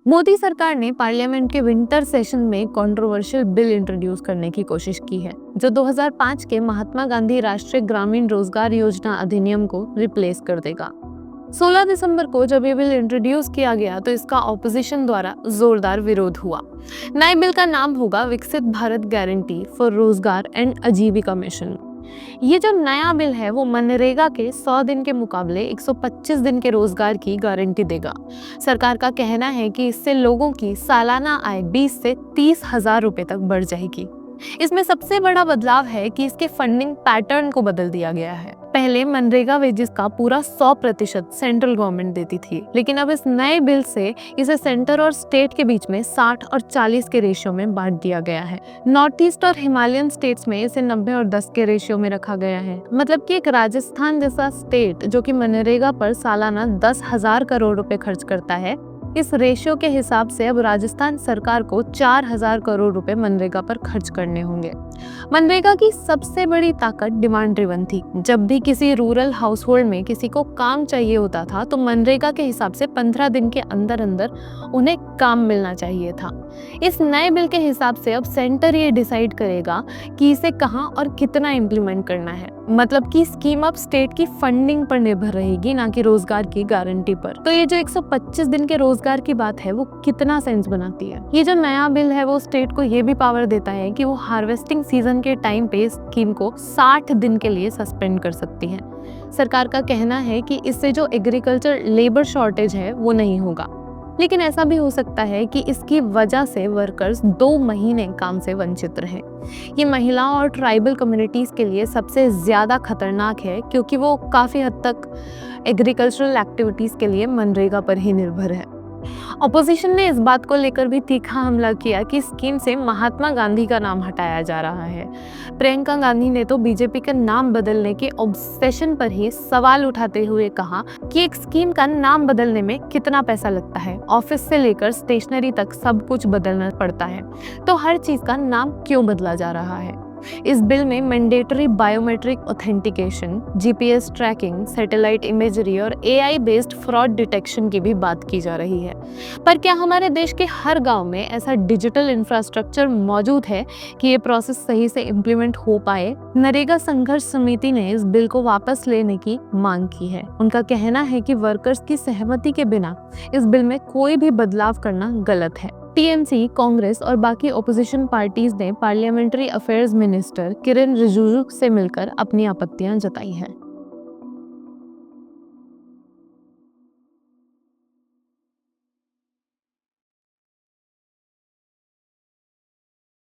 मोदी सरकार ने पार्लियामेंट के विंटर सेशन में कंट्रोवर्शियल बिल इंट्रोड्यूस करने की कोशिश की है, जो 2005 के महात्मा गांधी राष्ट्रीय ग्रामीण रोजगार योजना अधिनियम को रिप्लेस कर देगा। 16 दिसंबर को जब ये बिल इंट्रोड्यूस किया गया तो इसका ऑपोजिशन द्वारा जोरदार विरोध हुआ। नए बिल का नाम होगा विकसित भारत गारंटी फॉर रोजगार एंड आजीविका मिशन। ये जो नया बिल है वो मनरेगा के 100 दिन के मुकाबले 125 दिन के रोजगार की गारंटी देगा। सरकार का कहना है कि इससे लोगों की सालाना आय 20 से 30 हजार रुपए तक बढ़ जाएगी। इसमें सबसे बड़ा बदलाव है कि इसके फंडिंग पैटर्न को बदल दिया गया है। पहले मनरेगा वेजेस का पूरा 100% सेंट्रल गवर्नमेंट देती थी, लेकिन अब इस नए बिल से इसे सेंटर और स्टेट के बीच में 60 और 40 के रेशियो में बांट दिया गया है। नॉर्थ ईस्ट और हिमालयन स्टेट्स में इसे 90 और 10 के रेशियो में रखा गया है। मतलब कि एक राजस्थान जैसा स्टेट जो कि मनरेगा पर सालाना 10,000 करोड़ रुपए खर्च करता है, इस रेशियो के हिसाब से अब राजस्थान सरकार को 4,000 करोड़ रुपए मनरेगा पर खर्च करने होंगे। मनरेगा की सबसे बड़ी ताकत डिमांड ड्रिवन थी। जब भी किसी रूरल हाउस होल्ड में किसी को काम चाहिए होता था तो मनरेगा के हिसाब से 15 दिन के अंदर अंदर उन्हें काम मिलना चाहिए था। इस नए बिल के हिसाब से अब सेंटर ये डिसाइड करेगा कि इसे कहाँ और कितना इम्प्लीमेंट करना है। मतलब कि स्कीम अब स्टेट की फंडिंग पर निर्भर रहेगी, ना कि रोजगार की गारंटी पर। तो ये जो 125 दिन के रोजगार की बात है वो कितना सेंस बनाती है। ये जो नया बिल है वो स्टेट को ये भी पावर देता है कि वो हार्वेस्टिंग सीजन के टाइम पे स्कीम को 60 दिन के लिए सस्पेंड कर सकती है। सरकार का कहना है कि इससे जो एग्रीकल्चर लेबर शॉर्टेज है वो नहीं होगा, लेकिन ऐसा भी हो सकता है कि इसकी वजह से वर्कर्स 2 महीने काम से वंचित रहे। ये महिलाओं और ट्राइबल कम्युनिटीज के लिए सबसे ज्यादा खतरनाक है, क्योंकि वो काफी हद तक एग्रीकल्चरल एक्टिविटीज के लिए मनरेगा पर ही निर्भर है। ऑपोजिशन ने इस बात को लेकर भी तीखा हमला किया कि स्कीम से महात्मा गांधी का नाम हटाया जा रहा है। प्रियंका गांधी ने तो बीजेपी का नाम बदलने के ऑब्सेशन पर ही सवाल उठाते हुए कहा कि एक स्कीम का नाम बदलने में कितना पैसा लगता है, ऑफिस से लेकर स्टेशनरी तक सब कुछ बदलना पड़ता है, तो हर चीज का नाम क्यों बदला जा रहा है। इस बिल में mandatory biometric authentication, GPS tracking, satellite imagery और एआई बेस्ड फ्रॉड डिटेक्शन की भी बात की जा रही है। पर क्या हमारे देश के हर गांव में ऐसा डिजिटल इंफ्रास्ट्रक्चर मौजूद है कि ये प्रोसेस सही से इम्प्लीमेंट हो पाए? नरेगा संघर्ष समिति ने इस बिल को वापस लेने की मांग की है। उनका कहना है कि वर्कर्स की सहमति के बिना इस बिल में कोई भी बदलाव करना गलत है। टीएमसी, कांग्रेस और बाकी ओपोजिशन पार्टीज ने parliamentary affairs minister Kiren Rijiju से मिलकर अपनी आपत्तियां जताई हैं।